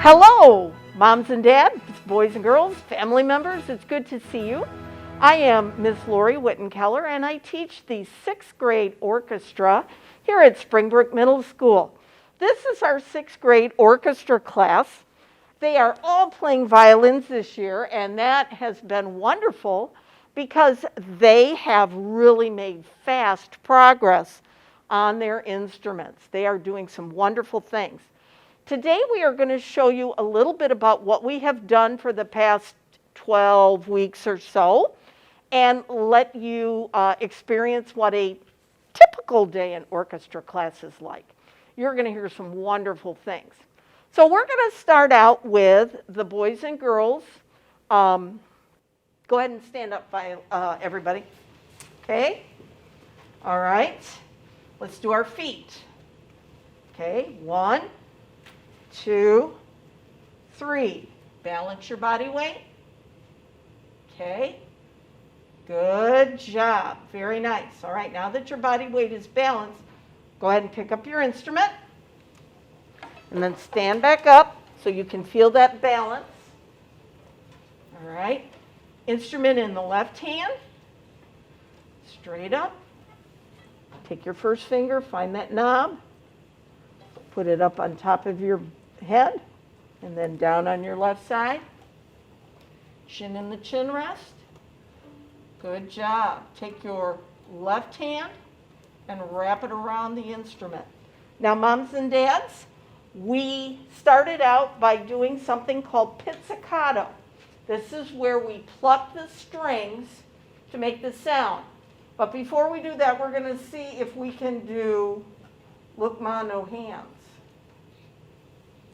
Hello, moms and dads, boys and girls, family members. It's good to see you. I am Miss Lori Wittenkeller, and I teach the 6th grade orchestra here at Springbrook Middle School. This is our 6th grade orchestra class. They are all playing violins this year, and that has been wonderful because they have really made fast progress on their instruments. They are doing some wonderful things. Today we are going to show you a little bit about what we have done for the past 12 weeks or so and let you experience what a typical day in orchestra class is like. You're going to hear some wonderful things. So we're going to start out with the boys and girls. Go ahead and stand up, everybody. Okay? All right. Let's do our feet. Okay, 1, 2, 3. Balance your body weight. Okay. Good job. Very nice. All right, now that your body weight is balanced, go ahead and pick up your instrument. And then stand back up so you can feel that balance. All right. Instrument in the left hand. Straight up. Take your first finger, find that knob. Put it up on top of your head and then down on your left side. Chin in the chin rest. Good job. Take your left hand and wrap it around the instrument. Now, moms and dads, we started out by doing something called pizzicato. This is where we pluck the strings to make the sound. But before we do that, we're going to see if we can do look ma, no hands.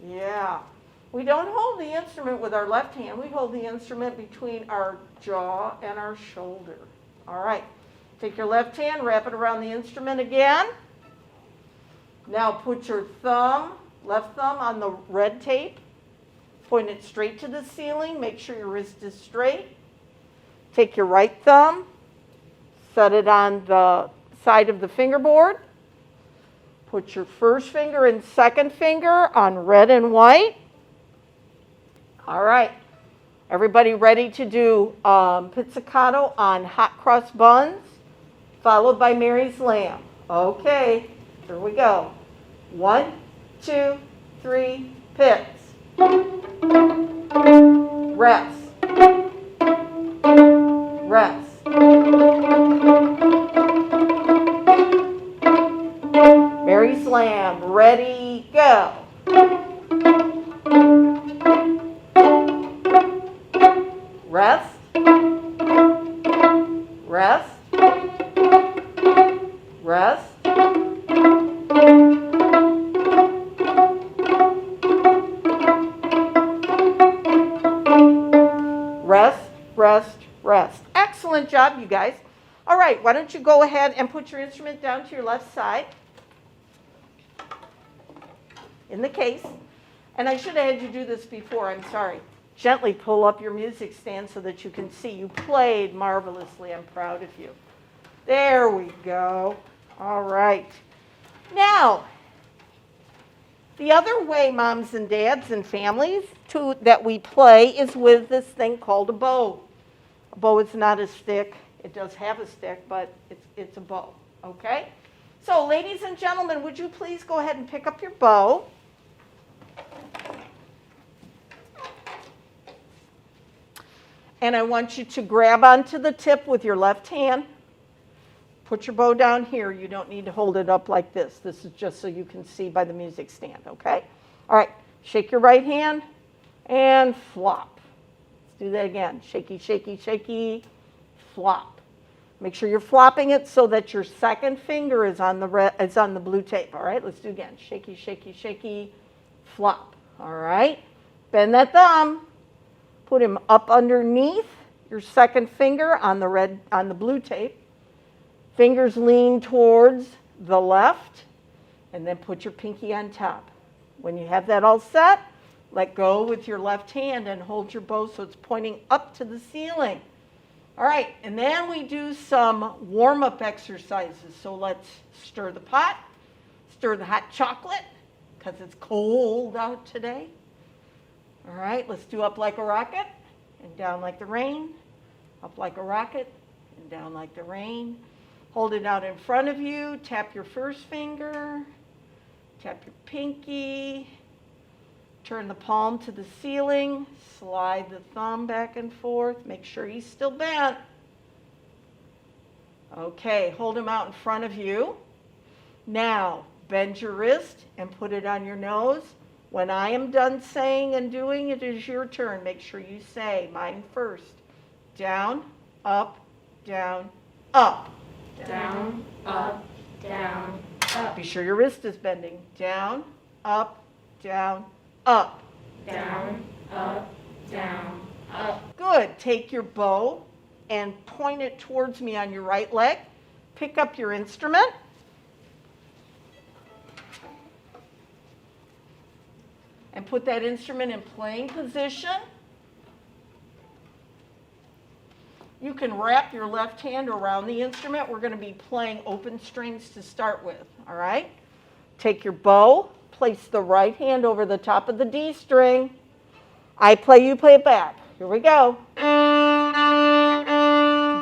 Yeah. We don't hold the instrument with our left hand. We hold the instrument between our jaw and our shoulder. All right. Take your left hand, wrap it around the instrument again. Now put your left thumb on the red tape. Point it straight to the ceiling. Make sure your wrist is straight. Take your right thumb. Set it on the side of the fingerboard. Put your first finger and second finger on red and white. All right. Everybody ready to do pizzicato on hot cross buns, followed by Mary's lamb. Okay, here we go. 1, 2, 3, pizz. Rest. Rest. Mary's lamb, ready, go. Rest. Rest. Rest. Rest, rest, rest. Excellent job, you guys. All right, why don't you go ahead and put your instrument down to your left side in the case. And I should have had you do this before, I'm sorry. Gently pull up your music stand so that you can see. You played marvelously. I'm proud of you. There we go. All right. Now, the other way, moms and dads and families, that we play is with this thing called a bow. A bow is not a stick. It does have a stick, but it's a bow. Okay? So, ladies and gentlemen, would you please go ahead and pick up your bow? And I want you to grab onto the tip with your left hand. Put your bow down here. You don't need to hold it up like this. This is just so you can see by the music stand, okay? All right, shake your right hand and flop. Let's do that again. Shaky, shaky, shaky, flop. Make sure you're flopping it so that your second finger is on the blue tape, all right? Let's do it again. Shaky, shaky, shaky, flop, all right? Bend that thumb. Put him up underneath your second finger on the blue tape. Fingers lean towards the left, and then put your pinky on top. When you have that all set, let go with your left hand and hold your bow so it's pointing up to the ceiling. All right, and then we do some warm-up exercises. So let's stir the pot, stir the hot chocolate, because it's cold out today. All right, let's do up like a rocket and down like the rain. Up like a rocket and down like the rain. Hold it out in front of you. Tap your first finger. Tap your pinky. Turn the palm to the ceiling. Slide the thumb back and forth. Make sure he's still bent. Okay, hold him out in front of you. Now, bend your wrist and put it on your nose. When I am done saying and doing, it is your turn. Make sure you say mine first. Down, up, down, up. Down, up, down, up. Be sure your wrist is bending. Down, up, down, up. Down, up, down, up. Good. Take your bow and point it towards me on your right leg. Pick up your instrument. And put that instrument in playing position. You can wrap your left hand around the instrument. We're going to be playing open strings to start with, all right? Take your bow, place the right hand over the top of the D string. I play, you play it back. Here we go.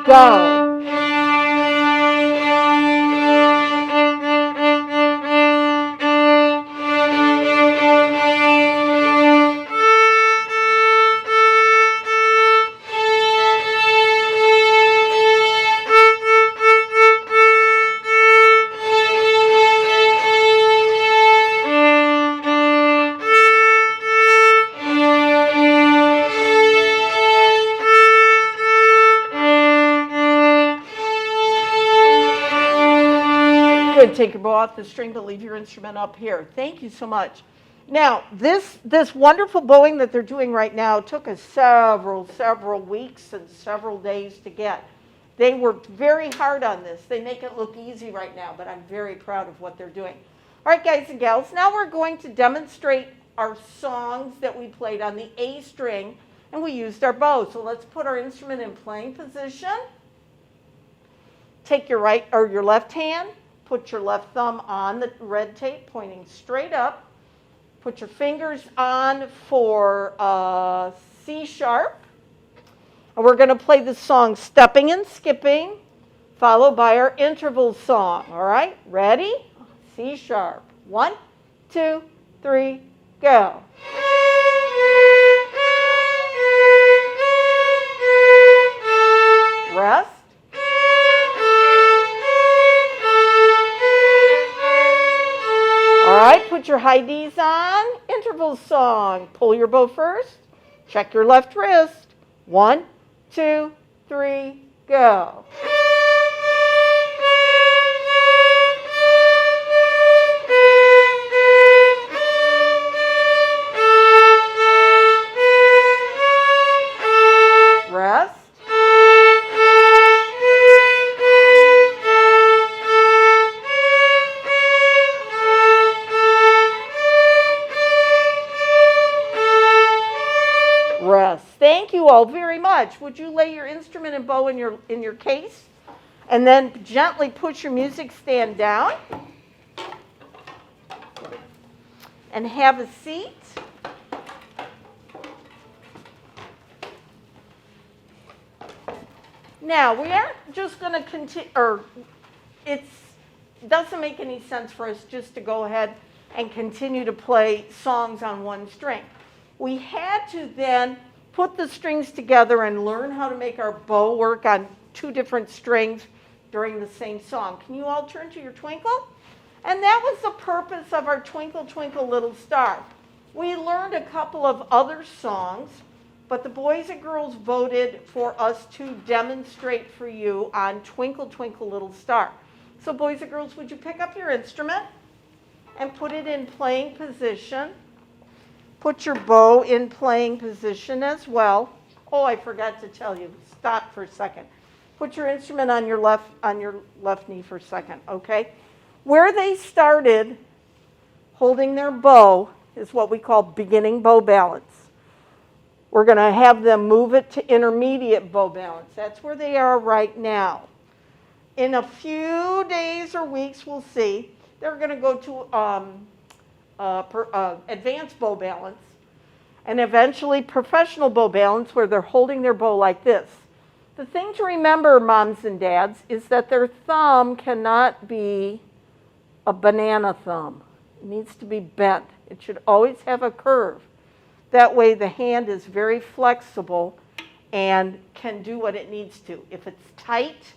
Go. Good. Take your bow off the string, but leave your instrument up here. Thank you so much. Now, this wonderful bowing that they're doing right now took us several weeks and several days to get. They worked very hard on this. They make it look easy right now, but I'm very proud of what they're doing. All right, guys and gals, now we're going to demonstrate our songs that we played on the A string, and we used our bow. So let's put our instrument in playing position. Take your right or your left hand. Put your left thumb on the red tape, pointing straight up. Put your fingers on for C sharp. And we're going to play the song Stepping and Skipping, followed by our interval song. All right, ready? C sharp. 1, 2, 3, go. Rest. All right, put your high Ds on. Interval song. Pull your bow first. Check your left wrist. 1, 2, 3, go. Rest. Rest. Thank you all very much. Would you lay your instrument and bow in your case, and then gently push your music stand down, and have a seat. Now we aren't just going to continue, or it doesn't make any sense for us just to go ahead and continue to play songs on one string. We had to then put the strings together and learn how to make our bow work on 2 different strings during the same song. Can you all turn to your Twinkle? And that was the purpose of our Twinkle, Twinkle, Little Star. We learned a couple of other songs, but the boys and girls voted for us to demonstrate for you on Twinkle, Twinkle, Little Star. So boys and girls, would you pick up your instrument and put it in playing position? Put your bow in playing position as well. Oh, I forgot to tell you. Stop for a second. Put your instrument on your left knee for a second, okay? Where they started holding their bow is what we call beginning bow balance. We're going to have them move it to intermediate bow balance. That's where they are right now. In a few days or weeks, we'll see, they're going to go to advanced bow balance. and eventually professional bow balance where they're holding their bow like this. The thing to remember, moms and dads, is that their thumb cannot be a banana thumb. It needs to be bent. It should always have a curve. That way the hand is very flexible and can do what it needs to. If it's tight,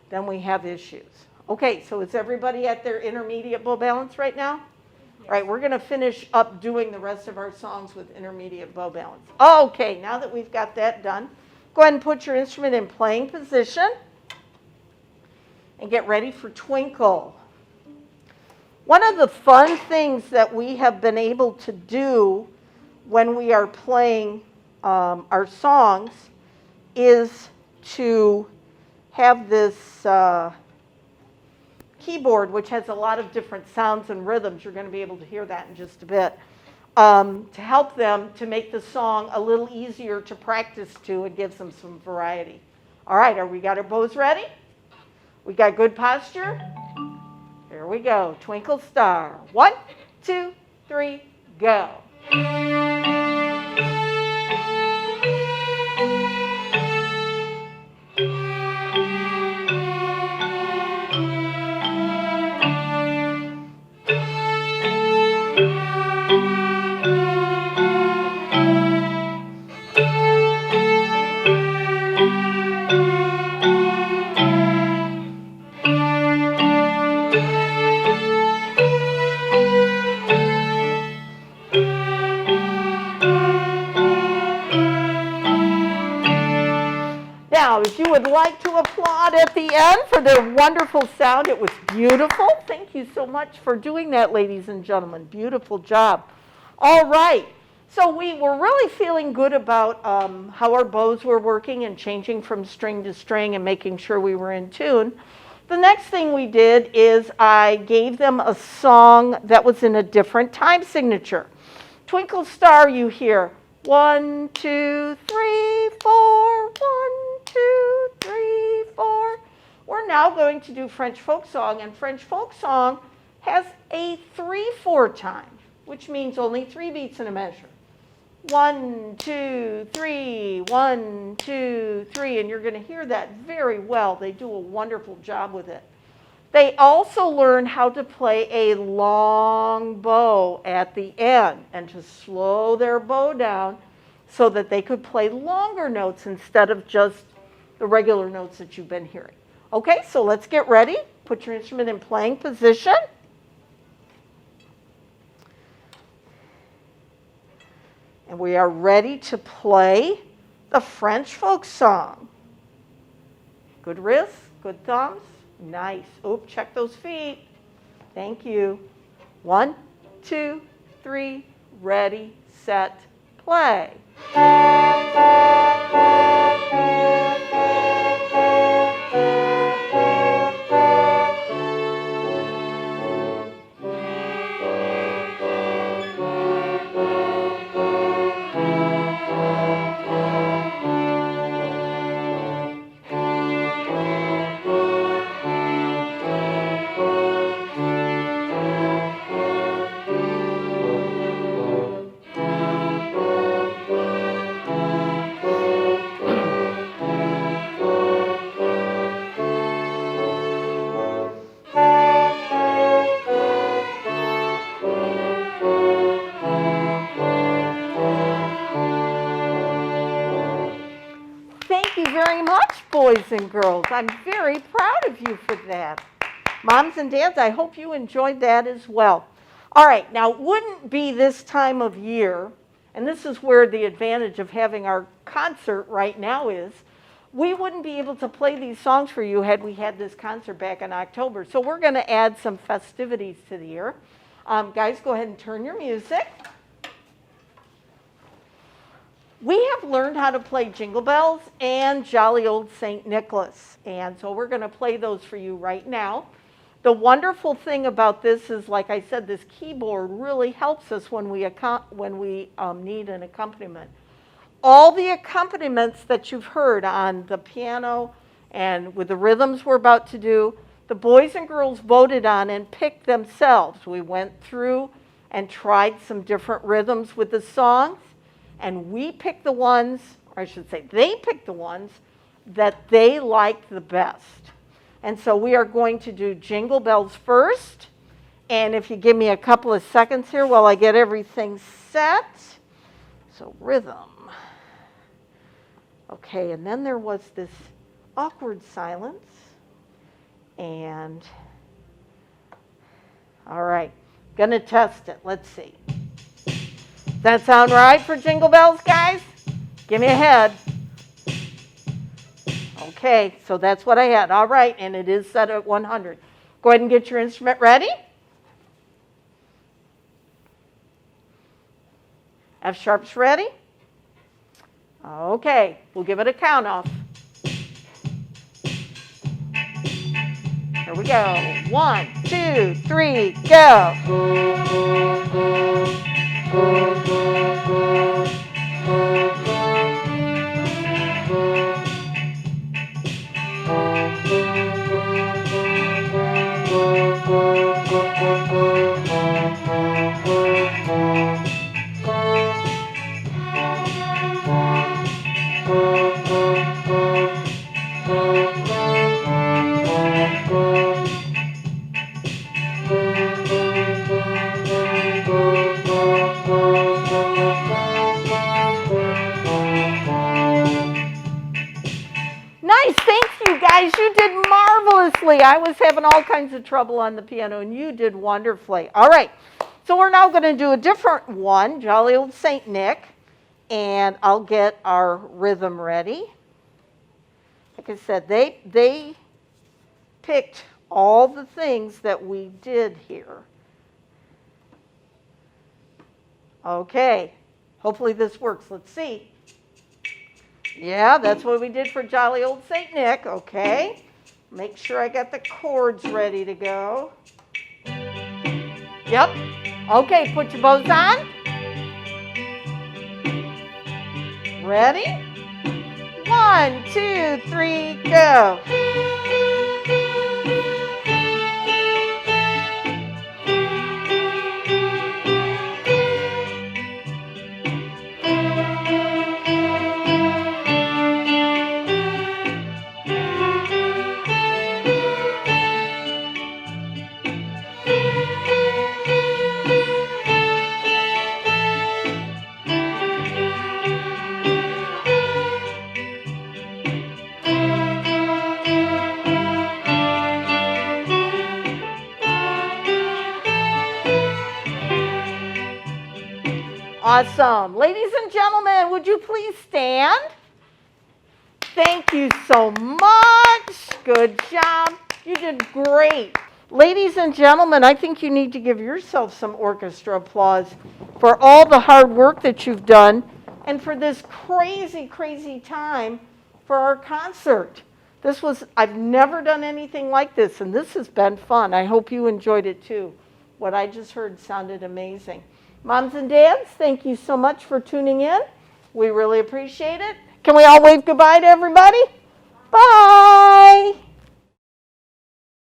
then we have issues. Okay, so is everybody at their intermediate bow balance right now? All right, we're going to finish up doing the rest of our songs with intermediate bow balance. Okay, now that we've got that done, go ahead and put your instrument in playing position and get ready for Twinkle. One of the fun things that we have been able to do when we are playing our songs is to have this keyboard, which has a lot of different sounds and rhythms. You're going to be able to hear that in just a bit, to help them to make the song a little easier to practice to and gives them some variety. All right, we got our bows ready? We got good posture? Here we go. Twinkle Star. 1, 2, 3, go. Now, if you would like to applaud at the end for their wonderful sound, it was beautiful. Thank you so much for doing that, ladies and gentlemen. Beautiful job. All right. So we were really feeling good about how our bows were working and changing from string to string and making sure we were in tune. The next thing we did is I gave them a song that was in a different time signature. Twinkle Star, you hear 1, 2, 3, 4, 1, 2, 3, 4. We're now going to do French folk song, and French folk song has a 3/4 time, which means only 3 beats in a measure. 1, 2, 3, 1, 2, 3, and you're going to hear that very well. They do a wonderful job with it. They also learn how to play a long bow at the end and to slow their bow down so that they could play longer notes instead of just the regular notes that you've been hearing. Okay, so let's get ready. Put your instrument in playing position. And we are ready to play the French folk song. Good wrists, good thumbs. Nice. Oop, check those feet. Thank you. 1, 2, 3, ready, set, play. Thank you very much, boys and girls. I'm very proud of you for that. Moms and dads, I hope you enjoyed that as well. All right, now it wouldn't be this time of year, and this is where the advantage of having our concert right now is, we wouldn't be able to play these songs for you had we had this concert back in October. So we're going to add some festivities to the year. Guys, go ahead and turn your music. We have learned how to play Jingle Bells and Jolly Old St. Nicholas, and so we're going to play those for you right now. The wonderful thing about this is, like I said, this keyboard really helps us when we need an accompaniment. All the accompaniments that you've heard on the piano and with the rhythms we're about to do, the boys and girls voted on and picked themselves. We went through and tried some different rhythms with the songs, And we pick the ones, or I should say they pick the ones that they like the best. And so we are going to do Jingle Bells first. And if you give me a couple of seconds here while I get everything set. So rhythm. Okay, and then there was this awkward silence. And, all right, gonna test it. Let's see. Does that sound right for Jingle Bells, guys? Give me a head. Okay, so that's what I had. All right, and it is set at 100. Go ahead and get your instrument ready. F sharp's ready. Okay, we'll give it a count off. Here we go. 1, 2, 3, go. Nice, thank you guys. You did marvelously. I was having all kinds of trouble on the piano, and you did wonderfully. All right, so we're now going to do a different one, Jolly Old Saint Nick, and I'll get our rhythm ready. Like I said, they picked all the things that we did here. Okay, hopefully this works. Let's see. Yeah, that's what we did for Jolly Old Saint Nick. Okay, make sure I got the chords ready to go. Yep. Okay, put your bows on. Ready? 1, 2, 3, go. Awesome. Ladies and gentlemen, would you please stand? Thank you so much. Good job. You did great. Ladies and gentlemen, I think you need to give yourself some orchestra applause for all the hard work that you've done and for this crazy, crazy time for our concert. I've never done anything like this, and this has been fun. I hope you enjoyed it too. What I just heard sounded amazing. Moms and dads, thank you so much for tuning in. We really appreciate it. Can we all wave goodbye to everybody? Bye.